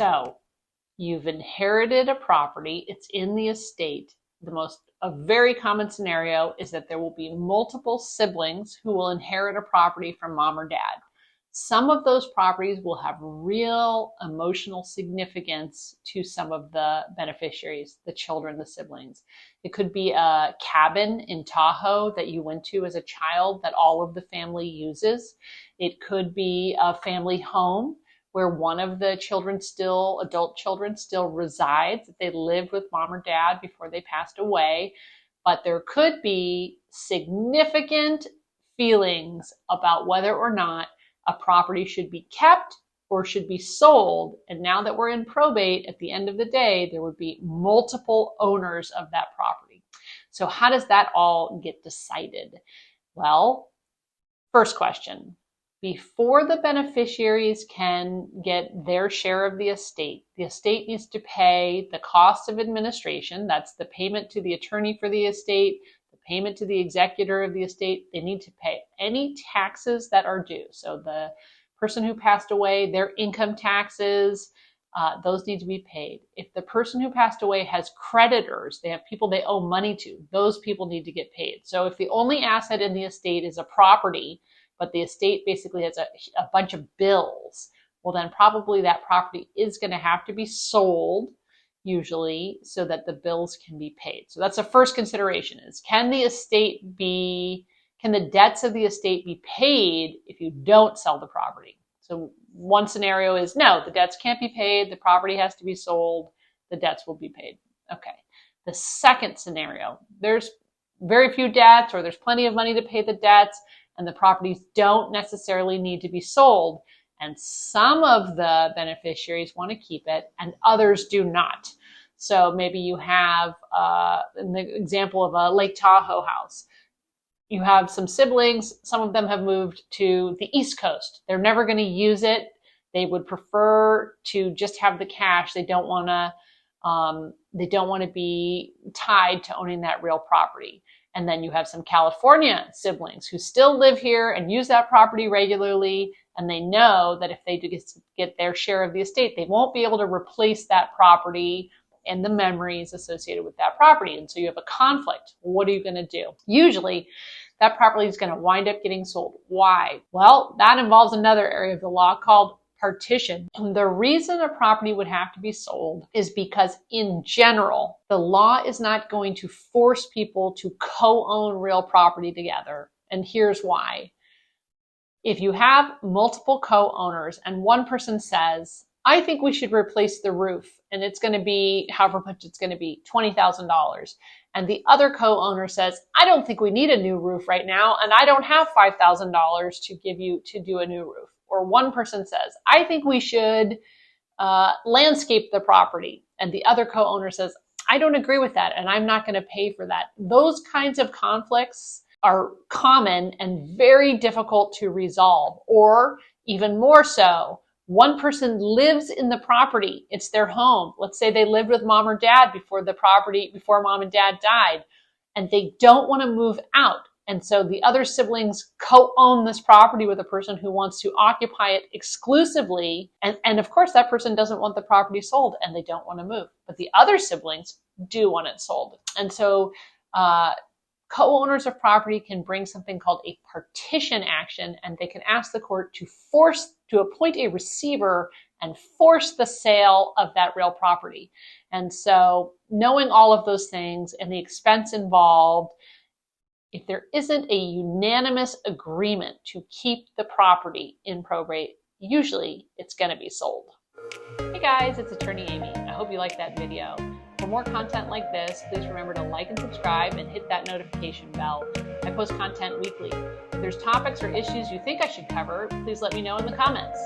So you've inherited a property, it's in the estate. A very common scenario is that there will be multiple siblings who will inherit a property from mom or dad. Some of those properties will have real emotional significance to some of the beneficiaries, the children, the siblings. It could be a cabin in Tahoe that you went to as a child that all of the family uses. It could be a family home where one of the adult children still resides, that they lived with mom or dad before they passed away. But there could be significant feelings about whether or not a property should be kept or should be sold. And now that we're in probate, at the end of the day, there would be multiple owners of that property. So how does that all get decided? Well, first question. Before the beneficiaries can get their share of the estate needs to pay the cost of administration. That's the payment to the attorney for the estate, the payment to the executor of the estate. They need to pay any taxes that are due. So the person who passed away, their income taxes, those need to be paid. If the person who passed away has creditors, they have people they owe money to, those people need to get paid. So if the only asset in the estate is a property, but the estate basically has a bunch of bills, well, then probably that property is going to have to be sold, usually, so that the bills can be paid. So that's the first consideration is, can the debts of the estate be paid if you don't sell the property? So one scenario is, no, the debts can't be paid, the property has to be sold, the debts will be paid. Okay. The second scenario, there's very few debts or there's plenty of money to pay the debts, and the properties don't necessarily need to be sold. And some of the beneficiaries want to keep it and others do not. So maybe you have, in the example of a Lake Tahoe house, you have some siblings, some of them have moved to the East Coast. They're never going to use it. They would prefer to just have the cash. They don't want to be tied to owning that real property. And then you have some California siblings who still live here and use that property regularly. And they know that if they do get their share of the estate, they won't be able to replace that property and the memories associated with that property. And so you have a conflict. What are you going to do? Usually that property is going to wind up getting sold. Why? Well, that involves another area of the law called partition. And the reason a property would have to be sold is because in general, the law is not going to force people to co-own real property together. And here's why. If you have multiple co-owners and one person says, I think we should replace the roof and it's going to be however much it's going to be, $20,000. And the other co-owner says, I don't think we need a new roof right now and I don't have $5,000 to give you to do a new roof. Or one person says, I think we should landscape the property. And the other co-owner says, I don't agree with that and I'm not going to pay for that. Those kinds of conflicts are common and very difficult to resolve. Or even more so, one person lives in the property. It's their home. Let's say they lived with mom or dad before mom and dad died, and they don't want to move out. And so the other siblings co-own this property with a person who wants to occupy it exclusively. And of course, that person doesn't want the property sold and they don't want to move. But the other siblings do want it sold. And so co-owners of property can bring something called a partition action, and they can ask the court to appoint a receiver and force the sale of that real property. And so knowing all of those things and the expense involved, if there isn't a unanimous agreement to keep the property in probate, usually it's going to be sold. Hey guys, it's Attorney Amy. I hope you liked that video. For more content like this, please remember to like and subscribe and hit that notification bell. I post content weekly. If there's topics or issues you think I should cover, please let me know in the comments.